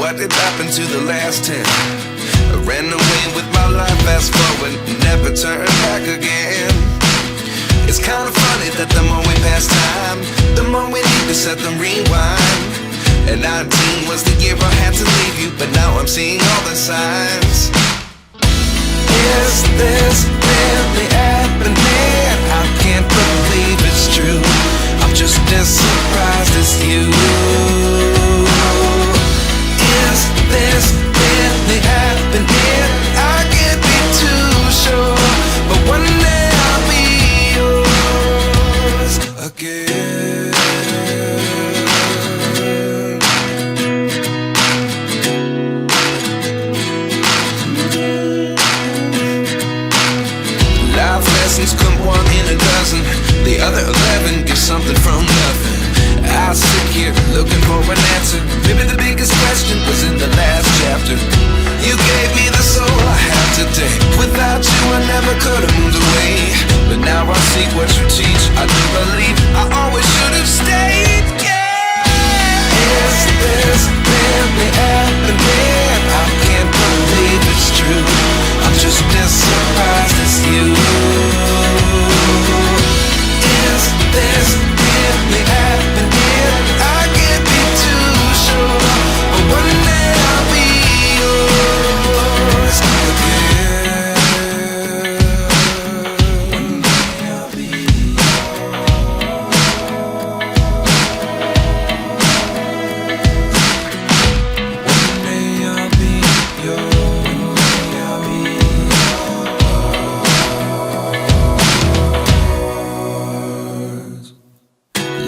what did happen to the last 10? I ran away with my life, fast forward, never turn back again. It's kind of funny that the more we pass time, the more we need to set them rewind. And 19 was the year I had to leave you, but now I'm seeing all the signs. Is this really happening? I can't believe it's true. I'm just as surprised as you. Is this really happening? I can't be too sure, but one day I'll be yours again. Life lessons come one in a dozen, the other 11 get something from nothing. I sit here looking for an answer. Maybe the biggest question was in the last chapter. You gave me the soul I have today. Without you I never could have moved away. But now I see what you teach. I do believe I always should have stayed. Yeah. Is this really happening? I can't believe it's true. I'm just as surprised as you. Is this really happening? I can't be too sure, but one day I'll be yours again. One day I'll be One day I'll be yours. I'll be yours.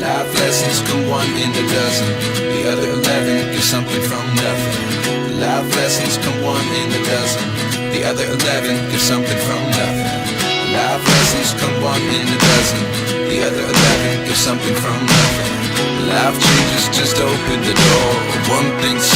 Life lessons come one in a dozen, the other 11 get something from nothing. Life lessons come one in a dozen, the other 11 get something from nothing. Life lessons come one in a dozen, the other 11 get something from nothing. Life changes just open the door, one thing's